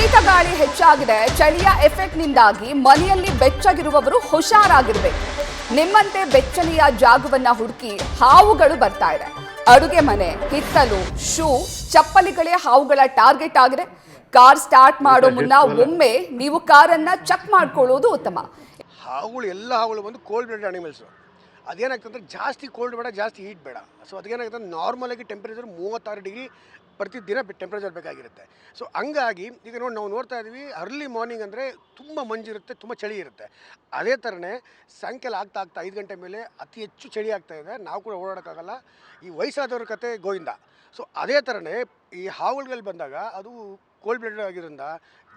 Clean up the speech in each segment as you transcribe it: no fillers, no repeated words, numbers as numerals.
ಶೀತ ಗಾಳಿ ಹೆಚ್ಚಾಗಿದೆ. ಚಳಿಯ ಎಫೆಕ್ಟ್ನಿಂದಾಗಿ ಮನೆಯಲ್ಲಿ ಬೆಚ್ಚಗಿರುವವರು ಹುಷಾರಾಗಿರ್ಬೇಕು. ನಿಮ್ಮಂತೆ ಬೆಚ್ಚನೆಯ ಜಾಗವನ್ನ ಹುಡುಕಿ ಹಾವುಗಳು ಬರ್ತಾ ಇದೆ. ಅಡುಗೆ ಮನೆ, ಹಿತ್ತಲು, ಶೂ, ಚಪ್ಪಲಿಗಳೇ ಹಾವುಗಳ ಟಾರ್ಗೆಟ್ ಆಗಿದೆ. ಕಾರ್ ಸ್ಟಾರ್ಟ್ ಮಾಡೋ ಮುನ್ನ ಒಮ್ಮೆ ನೀವು ಕಾರನ್ನ ಚೆಕ್ ಮಾಡ್ಕೊಳ್ಳೋದು ಉತ್ತಮ. ಹಾವುಗಳು ಎಲ್ಲ ಹಾವುಗಳು ಬಂದು ಕೋಲ್ಡ್ ಬ್ಲಡ್ ಅನಿಮಲ್ಸು. ಅದೇನಾಗ್ತಂದ್ರೆ ಜಾಸ್ತಿ ಕೋಲ್ಡ್ ಬೇಡ, ಜಾಸ್ತಿ ಹೀಟ್ ಬೇಡ. ಸೊ ಅದಕ್ಕೇನಾಗ್ತದೆ, ನಾರ್ಮಲಾಗಿ ಟೆಂಪ್ರೇಚರ್ 36 ಡಿಗ್ರಿ ಪ್ರತಿದಿನ ಟೆಂಪ್ರೇಚರ್ ಬೇಕಾಗಿರುತ್ತೆ. ಸೊ ಹಂಗಾಗಿ ಈಗ ನಾವು ನೋಡ್ತಾ ಇದ್ದೀವಿ, ಅರ್ಲಿ ಮಾರ್ನಿಂಗ್ ಅಂದರೆ ತುಂಬ ಮಂಜಿರುತ್ತೆ, ತುಂಬ ಚಳಿ ಇರುತ್ತೆ. ಅದೇ ಥರನೇ ಸಾಯಂಕಾಲ ಆಗ್ತಾ 5 ಗಂಟೆ ಮೇಲೆ ಅತಿ ಹೆಚ್ಚು ಚಳಿ ಆಗ್ತಾಯಿದೆ. ನಾವು ಕೂಡ ಓಡಾಡೋಕ್ಕಾಗಲ್ಲ. ಈ ವಯಸ್ಸಾದವ್ರ ಕತೆ ಗೋವಿಂದ. ಸೊ ಅದೇ ಥರನೇ ಈ ಹಾವುಗಳು ಬಂದಾಗ ಅದು ಕೋಲ್ಡ್ ಬ್ಲಡ್ ಆಗಿರೋದ್ರಿಂದ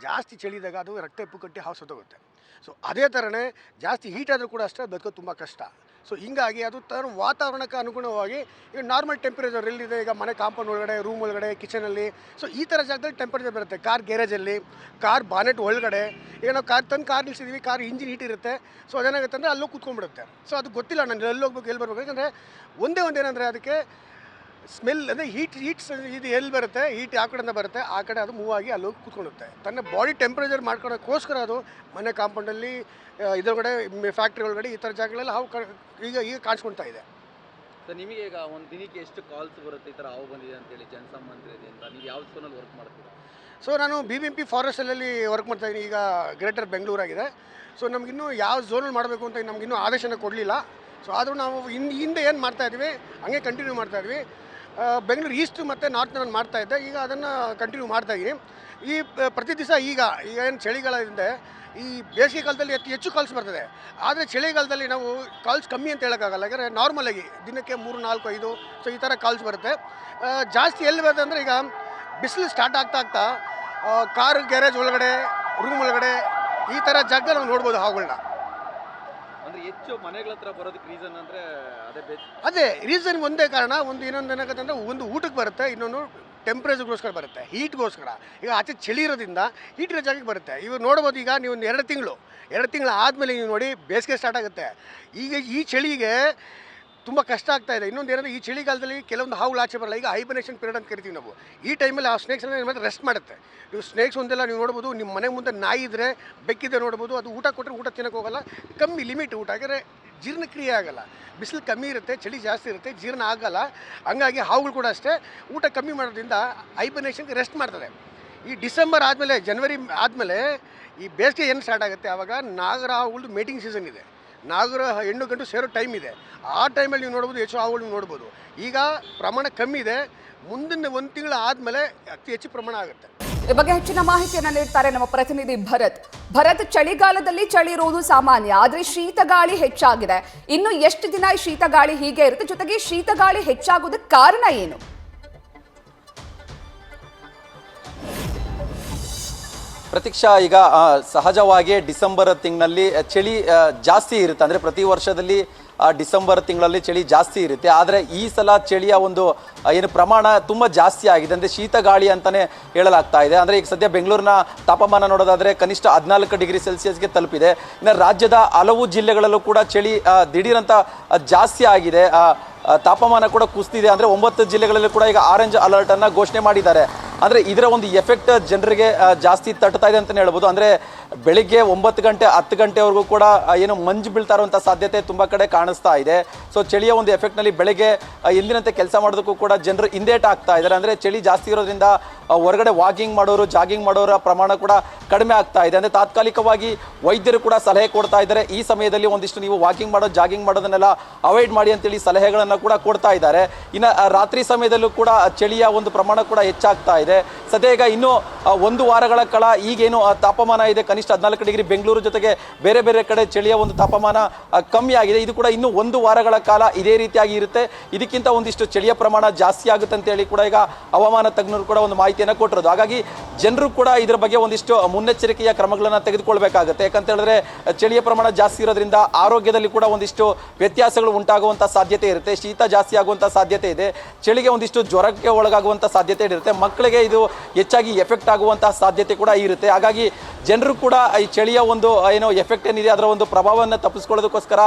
ಜಾಸ್ತಿ ಚಳಿದಾಗ ಅದು ರಕ್ತ ಹೆಪ್ಪು ಕಟ್ಟಿ ಹಾವು ಸತ್ತೋಗುತ್ತೆ. ಸೊ ಅದೇ ಥರನೇ ಜಾಸ್ತಿ ಹೀಟ್ ಆದರೂ ಕೂಡ ಅಷ್ಟೇ ಬದುಕೋದು ತುಂಬ ಕಷ್ಟ. ಸೊ ಹೀಗಾಗಿ ಅದು ಥರ ವಾತಾವರಣಕ್ಕೆ ಅನುಗುಣವಾಗಿ ಈಗ ನಾರ್ಮಲ್ ಟೆಂಪ್ರೇಚರ್ ಎಲ್ಲಿದೆ, ಈಗ ಮನೆ ಕಾಂಪೌಂಡ್ ಒಳಗಡೆ, ರೂಮ್ ಒಳಗಡೆ, ಕಿಚನಲ್ಲಿ, ಸೊ ಈ ಥರ ಜಾಗದಲ್ಲಿ ಟೆಂಪ್ರೇಚರ್ ಬರುತ್ತೆ. ಕಾರ್ ಗ್ಯಾರೇಜಲ್ಲಿ, ಕಾರ್ ಬಾನೆಟ್ ಒಳಗಡೆ, ಈಗ ನಾವು ಕಾರ್ ನಿಲ್ಸಿದ್ದೀವಿ, ಕಾರ್ ಇಂಜಿನ್ ಹೀಟ್ ಇರುತ್ತೆ. ಸೊ ಅದೇನಾಗುತ್ತೆ ಅಂದರೆ ಅಲ್ಲೋಗಿ ಕೂತ್ಕೊಂಡ್ಬಿಡುತ್ತೆ. ಸೊ ಅದು ಗೊತ್ತಿಲ್ಲ ನಾನು ಎಲ್ಲಿ ಹೋಗ್ಬೇಕು, ಎಲ್ಲಿ ಬರ್ಬೇಕು. ಯಾಕಂದರೆ ಒಂದೇನಂದರೆ ಅದಕ್ಕೆ ಸ್ಮೆಲ್ ಅಂದರೆ ಹೀಟ್ ಇದು ಎಲ್ಲಿ ಬರುತ್ತೆ, ಹೀಟ್ ಯಾವ ಕಡೆಯಿಂದ ಬರುತ್ತೆ ಆ ಕಡೆ ಅದು ಮೂವ್ ಆಗಿ ಅಲ್ಲೋಗಿ ಕೂತ್ಕೊಳ್ಳುತ್ತೆ. ತನ್ನ ಬಾಡಿ ಟೆಂಪ್ರೇಚರ್ ಮಾಡ್ಕೊಳೋಕ್ಕೋಸ್ಕರ ಅದು ಮನೆ ಕಾಂಪೌಂಡಲ್ಲಿ, ಇದರೊಳಗಡೆ, ಫ್ಯಾಕ್ಟ್ರಿ ಒಳಗಡೆ, ಈ ಥರ ಜಾಗಗಳಲ್ಲಿ ಹಾವು ಈಗ ಕಾಣಿಸ್ಕೊಳ್ತಾ ಇದೆ. ಸರ್, ನಿಮಗೆ ಈಗ ಒಂದು ದಿನಕ್ಕೆ ಎಷ್ಟು ಕಾಲ್ಸ್ ಬರುತ್ತೆ ಈ ಥರ ಹಾವು ಬಂದಿದೆ ಅಂತೇಳಿ ಜನಸಾಮಾನ್ಯರಿಂದ? ನೀವು ಯಾವ ಝೋನಲ್ಲಿ ವರ್ಕ್ ಮಾಡ್ತೀರಾ? ಸೊ ನಾನು BBMP ಫಾರೆಸ್ಟಲ್ಲಿ ವರ್ಕ್ ಮಾಡ್ತಾಯಿದ್ದೀನಿ. ಈಗ ಗ್ರೇಟರ್ ಬೆಂಗಳೂರಾಗಿದೆ. ಸೊ ನಮಗಿನ್ನೂ ಯಾವ ಝೋನಲ್ಲಿ ಮಾಡಬೇಕು ಅಂತ ನಮಗಿನ್ನೂ ಆದೇಶನ ಕೊಡಲಿಲ್ಲ. ಸೊ ಆದರೂ ನಾವು ಹಿಂದೆ ಏನು ಮಾಡ್ತಾಯಿದ್ವಿ ಹಂಗೆ ಕಂಟಿನ್ಯೂ ಮಾಡ್ತಾಯಿದ್ವಿ. ಬೆಂಗಳೂರು ಈಸ್ಟ್ ಮತ್ತು ನಾರ್ತ್ ನಾನು ಮಾಡ್ತಾಯಿದ್ದೆ. ಈಗ ಅದನ್ನು ಕಂಟಿನ್ಯೂ ಮಾಡ್ತಾಯಿದ್ದೀನಿ. ಈ ಪ್ರತಿ ದಿವಸ ಈಗ ಏನು ಚಳಿಗಾಲದಿಂದ ಈ ಬೇಸಿಗೆ ಕಾಲದಲ್ಲಿ ಹೆಚ್ಚು ಕಾಲ್ಸ್ ಬರ್ತದೆ. ಆದರೆ ಚಳಿಗಾಲದಲ್ಲಿ ನಾವು ಕಾಲ್ಸ್ ಕಮ್ಮಿ ಅಂತ ಹೇಳೋಕ್ಕಾಗಲ್ಲ. ಯಾಕಂದರೆ ನಾರ್ಮಲಾಗಿ ದಿನಕ್ಕೆ 3, 4, 5 ಸೊ ಈ ಥರ ಕಾಲ್ಸ್ ಬರುತ್ತೆ. ಜಾಸ್ತಿ ಎಲ್ಲಿ ಬರುತ್ತೆ ಅಂದರೆ ಈಗ ಬಿಸಿಲು ಸ್ಟಾರ್ಟ್ ಆಗ್ತಾ ಕಾರ್ ಗ್ಯಾರೇಜ್ ಒಳಗಡೆ, ರೂಮ್ ಒಳಗಡೆ, ಈ ಥರ ಜಾಗದಲ್ಲಿ ನಾವು ನೋಡ್ಬೋದು ಹಾವುಗಳನ್ನ. ಅಂದರೆ ಹೆಚ್ಚು ಮನೆಗಳ ಹತ್ರ ಬರೋದಕ್ಕೆ ರೀಸನ್ ಅಂದರೆ ಅದೇ ರೀಸನ್ ಒಂದೇ ಕಾರಣ. ಇನ್ನೊಂದು ಏನಾಗುತ್ತೆ ಅಂದರೆ, ಒಂದು ಊಟಕ್ಕೆ ಬರುತ್ತೆ, ಇನ್ನೊಂದು ಟೆಂಪ್ರೇಚರ್ಗೋಸ್ಕರ ಬರುತ್ತೆ, ಹೀಟ್ಗೋಸ್ಕರ. ಈಗ ಆಚೆ ಚಳಿ ಇರೋದ್ರಿಂದ ಹೀಟ್ ಇರೋ ಜಾಗಕ್ಕೆ ಬರುತ್ತೆ. ಇವಾಗ ನೋಡ್ಬೋದು, ಈಗ ನೀವು ಒಂದು 2 ತಿಂಗಳು ಆದಮೇಲೆ ನೀವು ನೋಡಿ ಬೇಸಿಗೆ ಸ್ಟಾರ್ಟ್ ಆಗುತ್ತೆ. ಈಗ ಈ ಚಳಿಗೆ ತುಂಬ ಕಷ್ಟ ಆಗ್ತಾ ಇದೆ. ಇನ್ನೊಂದು ಏನಂದರೆ, ಈ ಚಳಿಗಾಲದಲ್ಲಿ ಕೆಲವೊಂದು ಹಾವುಗಳು ಆಚೆ ಬರಲ್ಲ. ಈಗ ಹೈಬರ್ನೇಷನ್ ಪೀರಿಯಡ್ ಅಂತ ಕರಿತೀವಿ ನಾವು. ಈ ಟೈಮಲ್ಲಿ ಆ ಸ್ನೇಕ್ಸ್ನ ರೆಸ್ಟ್ ಮಾಡುತ್ತೆ. ನೀವು ಸ್ನೇಕ್ಸ್ ಒಂದೆಲ್ಲ ನೀವು ನೋಡ್ಬೋದು, ನಿಮ್ಮ ಮನೆ ಮುಂದೆ ನಾಯಿ ಇದ್ದರೆ, ಬೆಕ್ಕಿದೆ ನೋಡ್ಬೋದು. ಅದು ಊಟ ಕೊಟ್ಟರೆ ಊಟ ತಿನ್ನೋಕೆ ಹೋಗಲ್ಲ, ಕಮ್ಮಿ ಲಿಮಿಟ್ ಊಟ. ಯಾಕಂದರೆ ಜೀರ್ಣಕ್ರಿಯೆ ಆಗಲ್ಲ, ಬಿಸಿಲು ಕಮ್ಮಿ ಇರುತ್ತೆ, ಚಳಿ ಜಾಸ್ತಿ ಇರುತ್ತೆ, ಜೀರ್ಣ ಆಗಲ್ಲ. ಹಂಗಾಗಿ ಹಾವುಗಳು ಕೂಡ ಅಷ್ಟೇ ಊಟ ಕಮ್ಮಿ ಮಾಡೋದ್ರಿಂದ ಹೈಬರ್ನೇಷನ್ಗೆ ರೆಸ್ಟ್ ಮಾಡ್ತದೆ. ಈ ಡಿಸೆಂಬರ್ ಆದಮೇಲೆ, ಜನವರಿ ಆದಮೇಲೆ ಈ ಬೇಸಿಗೆ ಏನು ಸ್ಟಾರ್ಟ್ ಆಗುತ್ತೆ, ಆವಾಗ ನಾಗರ ಹಾವುಗಳದ್ದು ಮೇಟಿಂಗ್ ಸೀಸನ್ ಇದೆ. ನಾಗರ ಹೆಣ್ಣು ಗಂಟು ಸೇರೋ ಟೈಮ್ ಇದೆ. ಆ ಟೈಮಲ್ಲಿ ನೀವು ನೋಡ್ಬೋದು, ಹೆಚ್ಚು ಹಾವುಗಳು ನೀವು ನೋಡ್ಬೋದು. ಈಗ ಪ್ರಮಾಣ ಕಮ್ಮಿ ಇದೆ. ಮುಂದಿನ 1 ತಿಂಗಳು ಆದಮೇಲೆ ಅತಿ ಹೆಚ್ಚು ಪ್ರಮಾಣ ಆಗುತ್ತೆ. ಈ ಬಗ್ಗೆ ಹೆಚ್ಚಿನ ಮಾಹಿತಿಯನ್ನು ನೀಡ್ತಾರೆ ನಮ್ಮ ಪ್ರತಿನಿಧಿ ಭರತ್. ಚಳಿಗಾಲದಲ್ಲಿ ಚಳಿ ಇರುವುದು ಸಾಮಾನ್ಯ, ಆದರೆ ಶೀತಗಾಳಿ ಹೆಚ್ಚಾಗಿದೆ. ಇನ್ನು ಎಷ್ಟು ದಿನ ಈ ಶೀತಗಾಳಿ ಹೀಗೆ ಇರುತ್ತೆ? ಜೊತೆಗೆ ಶೀತಗಾಳಿ ಹೆಚ್ಚಾಗೋದಕ್ಕೆ ಕಾರಣ ಏನು? ಪ್ರತೀಕ್ಷಾ, ಈಗ ಸಹಜವಾಗಿ ಡಿಸೆಂಬರ್ ತಿಂಗಳಲ್ಲಿ ಚಳಿ ಜಾಸ್ತಿ ಇರುತ್ತೆ. ಅಂದರೆ ಪ್ರತಿ ವರ್ಷದಲ್ಲಿ ಡಿಸೆಂಬರ್ ತಿಂಗಳಲ್ಲಿ ಚಳಿ ಜಾಸ್ತಿ ಇರುತ್ತೆ. ಆದರೆ ಈ ಸಲ ಚಳಿಯ ಒಂದು ಏನು ಪ್ರಮಾಣ ತುಂಬ ಜಾಸ್ತಿ ಆಗಿದೆ. ಅಂದರೆ ಶೀತ ಗಾಳಿ ಅಂತಲೇ ಹೇಳಲಾಗ್ತಾ ಇದೆ. ಅಂದರೆ ಈಗ ಸದ್ಯ ಬೆಂಗಳೂರಿನ ತಾಪಮಾನ ನೋಡೋದಾದರೆ ಕನಿಷ್ಠ 14 ಡಿಗ್ರಿ ಸೆಲ್ಸಿಯಸ್ಗೆ ತಲುಪಿದೆ. ಇನ್ನು ರಾಜ್ಯದ ಹಲವು ಜಿಲ್ಲೆಗಳಲ್ಲೂ ಕೂಡ ಚಳಿ ದಿಢೀರಂತ ಜಾಸ್ತಿ ಆಗಿದೆ. ತಾಪಮಾನ ಕೂಡ ಕುಸಿದಿದೆ. ಅಂದರೆ 9 ಜಿಲ್ಲೆಗಳಲ್ಲಿ ಕೂಡ ಈಗ ಆರೆಂಜ್ ಅಲರ್ಟನ್ನು ಘೋಷಣೆ ಮಾಡಿದ್ದಾರೆ. ಅಂದರೆ ಇದರ ಒಂದು ಎಫೆಕ್ಟ್ ಜನರಿಗೆ ಜಾಸ್ತಿ ತಟ್ತಾ ಇದೆ ಅಂತಲೇ ಹೇಳ್ಬೋದು. ಅಂದರೆ ಬೆಳಿಗ್ಗೆ 9 ಗಂಟೆ 10 ಗಂಟೆವರೆಗೂ ಕೂಡ ಏನು ಮಂಜು ಬೀಳ್ತಾ ಇರುವಂಥ ಸಾಧ್ಯತೆ ತುಂಬ ಕಡೆ ಕಾಣಿಸ್ತಾ ಇದೆ. ಸೊ ಚಳಿಯ ಒಂದು ಎಫೆಕ್ಟ್ನಲ್ಲಿ ಬೆಳಗ್ಗೆ ಎಂದಿನಂತೆ ಕೆಲಸ ಮಾಡೋದಕ್ಕೂ ಕೂಡ ಜನರು ಹಿಂದೇಟ್ ಆಗ್ತಾ ಇದ್ದಾರೆ. ಅಂದರೆ ಚಳಿ ಜಾಸ್ತಿ ಇರೋದ್ರಿಂದ ಹೊರಗಡೆ ವಾಕಿಂಗ್ ಮಾಡೋರು, ಜಾಗಿಂಗ್ ಮಾಡೋರ ಪ್ರಮಾಣ ಕೂಡ ಕಡಿಮೆ ಆಗ್ತಾ ಇದೆ. ಅಂದರೆ ತಾತ್ಕಾಲಿಕವಾಗಿ ವೈದ್ಯರು ಕೂಡ ಸಲಹೆ ಕೊಡ್ತಾ ಇದ್ದಾರೆ. ಈ ಸಮಯದಲ್ಲಿ ಒಂದಿಷ್ಟು ನೀವು ವಾಕಿಂಗ್ ಮಾಡೋದು, ಜಾಗಿಂಗ್ ಮಾಡೋದನ್ನೆಲ್ಲ ಅವಾಯ್ಡ್ ಮಾಡಿ ಅಂತೇಳಿ ಸಲಹೆಗಳನ್ನು ಕೂಡ ಕೊಡ್ತಾ ಇದ್ದಾರೆ. ಇನ್ನು ರಾತ್ರಿ ಸಮಯದಲ್ಲೂ ಕೂಡ ಚಳಿಯ ಒಂದು ಪ್ರಮಾಣ ಕೂಡ ಹೆಚ್ಚಾಗ್ತಾ ಇದೆ. ಸದ್ಯ ಈಗ ಇನ್ನೂ 1 ವಾರಗಳ ಕಾಲ ಈಗೇನು ತಾಪಮಾನ ಇದೆ ಕನಿಷ್ಠ 14 ಡಿಗ್ರಿ, ಬೆಂಗಳೂರು ಜೊತೆಗೆ ಬೇರೆ ಬೇರೆ ಕಡೆ ಚಳಿಯ ಒಂದು ತಾಪಮಾನ ಕಮ್ಮಿ ಆಗಿದೆ. ಇದು ಕೂಡ ಇನ್ನೂ 1 ವಾರಗಳ ಕಾಲ ಇದೇ ರೀತಿಯಾಗಿ ಇರುತ್ತೆ. ಇದಕ್ಕಿಂತ ಒಂದಿಷ್ಟು ಚಳಿಯ ಪ್ರಮಾಣ ಜಾಸ್ತಿ ಆಗುತ್ತೆ ಅಂತೇಳಿ ಕೂಡ ಈಗ ಹವಾಮಾನ ತಜ್ಞರು ಕೂಡ ಒಂದು ಮಾಹಿತಿಯನ್ನು ಕೊಟ್ಟಿರೋದು. ಹಾಗಾಗಿ ಜನರು ಕೂಡ ಇದರ ಬಗ್ಗೆ ಒಂದಿಷ್ಟು ಮುನ್ನೆಚ್ಚರಿಕೆಯ ಕ್ರಮಗಳನ್ನು ತೆಗೆದುಕೊಳ್ಬೇಕಾಗುತ್ತೆ. ಯಾಕಂತ ಹೇಳಿದ್ರೆ ಚಳಿಯ ಪ್ರಮಾಣ ಜಾಸ್ತಿ ಇರೋದ್ರಿಂದ ಆರೋಗ್ಯದಲ್ಲಿ ಕೂಡ ಒಂದಿಷ್ಟು ವ್ಯತ್ಯಾಸಗಳು ಉಂಟಾಗುವಂಥ ಸಾಧ್ಯತೆ ಇರುತ್ತೆ. ಶೀತ ಜಾಸ್ತಿ ಆಗುವಂಥ ಸಾಧ್ಯತೆ ಇದೆ. ಚಳಿಗೆ ಒಂದಿಷ್ಟು ಜ್ವರಕ್ಕೆ ಒಳಗಾಗುವಂಥ ಸಾಧ್ಯತೆ ಇರುತ್ತೆ. ಮಕ್ಕಳಿಗೆ ಜನರಿಗೆ ಇದು ಹೆಚ್ಚಾಗಿ ಎಫೆಕ್ಟ್ ಆಗುವಂತಹ ಸಾಧ್ಯತೆ ಕೂಡ ಇರುತ್ತೆ. ಹಾಗಾಗಿ ಜನರು ಕೂಡ ಈ ಚಳಿಯ ಒಂದು ಏನೋ ಎಫೆಕ್ಟ್ ಏನಿದೆ ಅದರ ಒಂದು ಪ್ರಭಾವವನ್ನು ತಪ್ಪಿಸ್ಕೊಳ್ಳೋದಕ್ಕೋಸ್ಕರ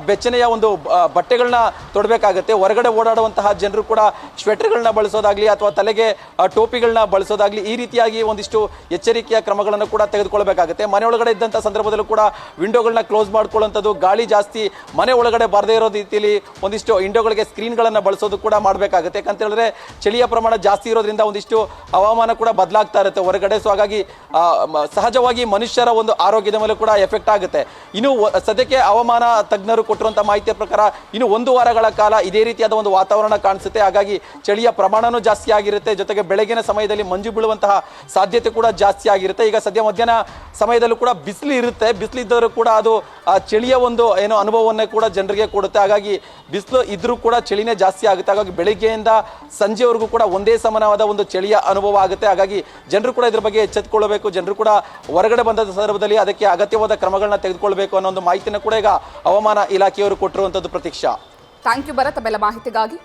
ಬೆಚ್ಚನೆಯ ಒಂದು ಬಟ್ಟೆಗಳನ್ನ ತೊಡಬೇಕಾಗುತ್ತೆ. ಹೊರಗಡೆ ಓಡಾಡುವಂತಹ ಜನರು ಕೂಡ ಸ್ವೆಟರ್ಗಳನ್ನ ಬಳಸೋದಾಗ್ಲಿ ಅಥವಾ ತಲೆಗೆ ಟೋಪಿಗಳನ್ನ ಬಳಸೋದಾಗ್ಲಿ ಈ ರೀತಿಯಾಗಿ ಒಂದಿಷ್ಟು ಎಚ್ಚರಿಕೆಯ ಕ್ರಮಗಳನ್ನು ಕೂಡ ತೆಗೆದುಕೊಳ್ಬೇಕಾಗುತ್ತೆ. ಮನೆ ಒಳಗಡೆ ಇದ್ದಂಥ ಸಂದರ್ಭದಲ್ಲೂ ಕೂಡ ವಿಂಡೋಗಳನ್ನ ಕ್ಲೋಸ್ ಮಾಡ್ಕೊಳ್ಳುವಂಥದ್ದು, ಗಾಳಿ ಜಾಸ್ತಿ ಮನೆ ಒಳಗಡೆ ಬಾರದೇ ಇರೋ ರೀತಿಯಲ್ಲಿ ಒಂದಿಷ್ಟು ವಿಂಡೋಗಳಿಗೆ ಸ್ಕ್ರೀನ್ಗಳನ್ನು ಬಳಸೋದು ಕೂಡ ಮಾಡಬೇಕಾಗುತ್ತೆ. ಯಾಕಂತ ಹೇಳಿದ್ರೆ ಚಳಿಯ ಪ್ರಮಾಣ ಜಾಸ್ತಿ ಇರೋದ್ರಿಂದ ಒಂದಿಷ್ಟು ಹವಾಮಾನ ಕೂಡ ಬದಲಾಗ್ತಾ ಇರುತ್ತೆ ಹೊರಗಡೆ. ಸೊ ಹಾಗಾಗಿ ಸಹಜವಾಗಿ ಮನುಷ್ಯರ ಒಂದು ಆರೋಗ್ಯದ ಮೇಲೆ ಕೂಡ ಎಫೆಕ್ಟ್ ಆಗುತ್ತೆ. ಇನ್ನು ಸದ್ಯಕ್ಕೆ ಹವಾಮಾನ ತಜ್ಞರು ಕೊಟ್ಟಿರುವಂತಹ ಮಾಹಿತಿಯ ಪ್ರಕಾರ ಇನ್ನು 1 ವಾರಗಳ ಕಾಲ ಇದೇ ರೀತಿಯಾದ ಒಂದು ವಾತಾವರಣ ಕಾಣಿಸುತ್ತೆ. ಹಾಗಾಗಿ ಚಳಿಯ ಪ್ರಮಾಣನೂ ಜಾಸ್ತಿ ಆಗಿರುತ್ತೆ, ಜೊತೆಗೆ ಬೆಳಗಿನ ಸಮಯದಲ್ಲಿ ಮಂಜು ಬೀಳುವಂತಹ ಸಾಧ್ಯತೆ ಕೂಡ ಜಾಸ್ತಿ ಆಗಿರುತ್ತೆ. ಈಗ ಸದ್ಯ ಮಧ್ಯಾಹ್ನ ಸಮಯದಲ್ಲೂ ಕೂಡ ಬಿಸಿಲು ಇರುತ್ತೆ, ಬಿಸಿಲಿದ್ದರೂ ಕೂಡ ಅದು ಚಳಿಯ ಒಂದು ಏನೋ ಅನುಭವವನ್ನೇ ಕೂಡ ಜನರಿಗೆ ಕೊಡುತ್ತೆ. ಹಾಗಾಗಿ ಬಿಸಿಲು ಇದ್ರೂ ಕೂಡ ಚಳಿನೇ ಜಾಸ್ತಿ ಆಗುತ್ತೆ. ಹಾಗಾಗಿ ಬೆಳಿಗ್ಗೆಯಿಂದ ಸಂಜೆವರೆಗೂ ಕೂಡ ಒಂದೇ ಸಮಾನವಾದ ಒಂದು ಚಳಿಯ ಅನುಭವ ಆಗುತ್ತೆ. ಹಾಗಾಗಿ ಜನರು ಕೂಡ ಇದ್ರ ಬಗ್ಗೆ ಎಚ್ಚೆತ್ತುಕೊಳ್ಳಬೇಕು. ಜನರು ಕೂಡ ಹೊರಗಡೆ ಬಂದ ಸಂದರ್ಭದಲ್ಲಿ ಅದಕ್ಕೆ ಅಗತ್ಯವಾದ ಕ್ರಮಗಳನ್ನ ತೆಗೆದುಕೊಳ್ಬೇಕು ಅನ್ನೋ ಒಂದು ಮಾಹಿತಿನ ಕೂಡ ಈಗ ಹವಾಮಾನ ಇಲಾಖೆಯವರು ಕೊಟ್ಟಿರುವಂಥದ್ದು. ಪ್ರತೀಕ್ಷಾ, ಥ್ಯಾಂಕ್ ಯು ಭರತ್, ತಮ್ಮೆಲ್ಲ ಮಾಹಿತಿಗಾಗಿ.